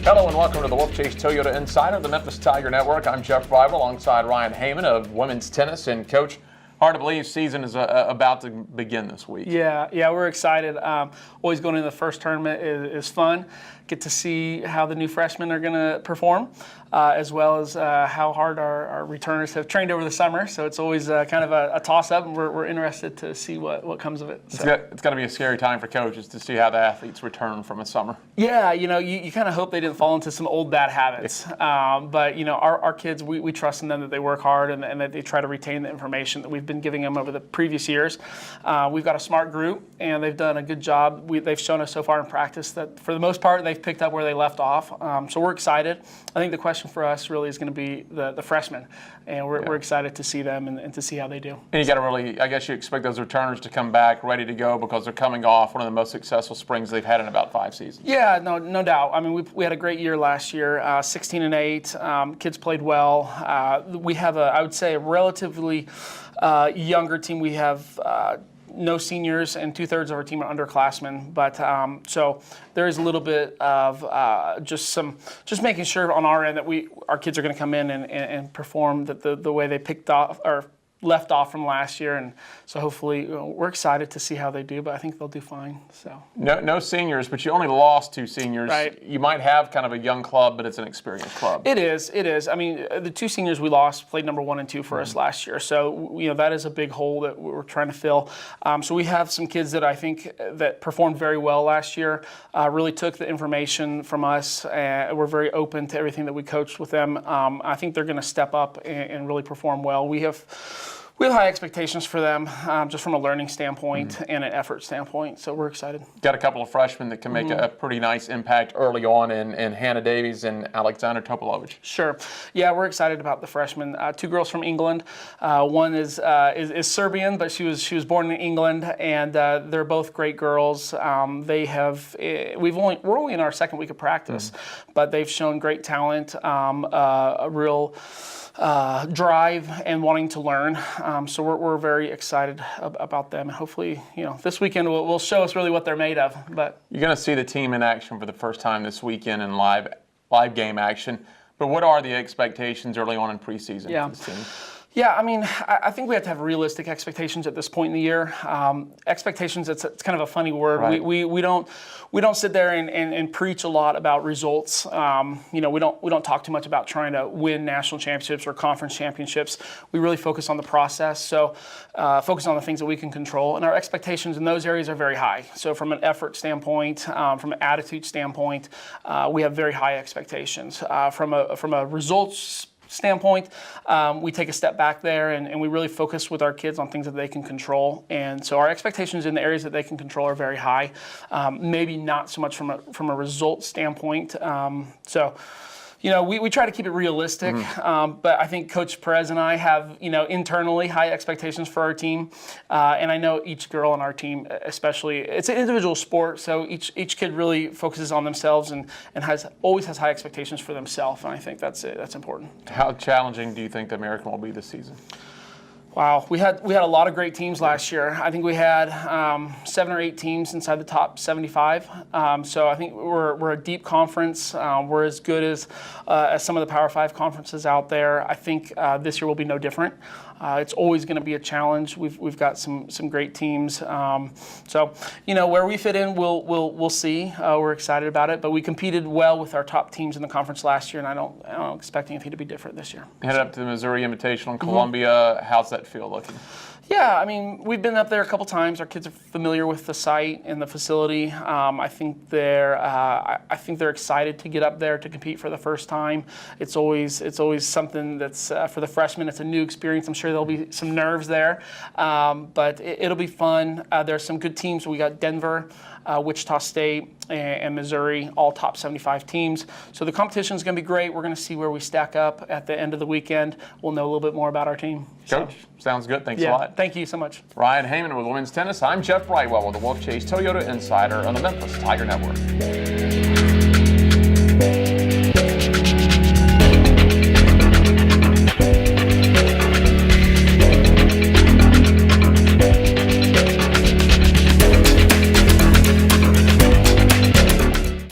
Hello and welcome to the Wolfchase Toyota Insider, the Memphis Tiger Network. I'm Jeff Rival alongside Ryan Heyman of women's tennis. And Coach, hard to believe season is about to begin this week. Yeah, we're excited. Always going into the first tournament is fun. Get to see how the new freshmen are going to perform, as well as how hard our returners have trained over the summer. So it's always kind of a toss-up, and we're interested to see what comes of it. So. It's got to be a scary time for coaches to see how the athletes return from a summer. Yeah, you kind of hope they didn't fall into some old bad habits. But, our kids, we trust in them that they work hard and that they try to retain the information that we've been giving them over the previous years. We've got a smart group, and they've done a good job. They've shown us so far in practice that, for the most part, they've picked up where they left off. So we're excited. I think the question for us really is going to be the freshmen, and we're excited to see them and to see how they do. And you got to really, I guess you expect those returners to come back ready to go because they're coming off one of the most successful springs they've had in about 5 seasons. Yeah, no doubt. I mean, we had a great year last year, 16-8. Kids played well. We have I would say, a relatively younger team. We have no seniors, and 2/3 of our team are underclassmen. But so there is a little bit of just making sure on our end that our kids are going to come in and perform the way they picked off or left off from last year, and so hopefully we're excited to see how they do, but I think they'll do fine. So no seniors, but you only lost 2 seniors. Right. You might have kind of a young club, but it's an experienced club. It is. I mean, the 2 seniors we lost played number 1 and 2 for us last year, so that is a big hole that we're trying to fill. So we have some kids that I think that performed very well last year, really took the information from us, and we're very open to everything that we coached with them. I think they're going to step up and really perform well. We have high expectations for them, just from a learning standpoint and an effort standpoint, so we're excited. Got a couple of freshmen that can make a pretty nice impact early on in Hannah Davies and Alexander Topolovich. Sure. Yeah, we're excited about the freshmen. 2 girls from England. One is Serbian, but she was born in England, and they're both great girls. We're only in our 2nd week of practice, but they've shown great talent, a real drive and wanting to learn. So we're very excited about them. And hopefully, this weekend will show us really what they're made of. But you're going to see the team in action for the first time this weekend in live game action. But what are the expectations early on in preseason for this team? Yeah, I mean, I think we have to have realistic expectations at this point in the year. Expectations, it's kind of a funny word. Right. We don't sit there and preach a lot about results. We don't talk too much about trying to win national championships or conference championships. We really focus on the process. So focus on the things that we can control, and our expectations in those areas are very high. So from an effort standpoint, from an attitude standpoint, we have very high expectations. From a results standpoint, we take a step back there and we really focus with our kids on things that they can control. And so our expectations in the areas that they can control are very high. Maybe not so much from a result standpoint. We try to keep it realistic, but I think Coach Perez and I have, internally high expectations for our team. And I know each girl on our team, especially, it's an individual sport, so each kid really focuses on themselves and always has high expectations for themselves, and I think that's important. How challenging do you think the American will be this season? Wow, we had a lot of great teams last year. I think we had 7 or 8 teams inside the top 75. So I think we're a deep conference. We're as good as some of the Power 5 conferences out there. I think this year will be no different. It's always going to be a challenge. We've got some great teams. Where we fit in, we'll see. We're excited about it, but we competed well with our top teams in the conference last year, and I don't expect anything to be different this year. Headed up to the Missouri Invitational in Columbia. How's that feel looking? Yeah, I mean, we've been up there a couple times. Our kids are familiar with the site and the facility. I think they're excited to get up there to compete for the first time. It's always something that's for the freshmen. It's a new experience. I'm sure there'll be some nerves there, but it'll be fun. There's some good teams. We got Denver, Wichita State, and Missouri, all top 75 teams. So the competition is going to be great. We're going to see where we stack up at the end of the weekend. We'll know a little bit more about our team. Coach, sounds good. Thanks a lot. Thank you so much. Ryan Heyman with women's tennis. I'm Jeff Brightwell with the Wolfchase Toyota Insider on the Memphis Tiger Network.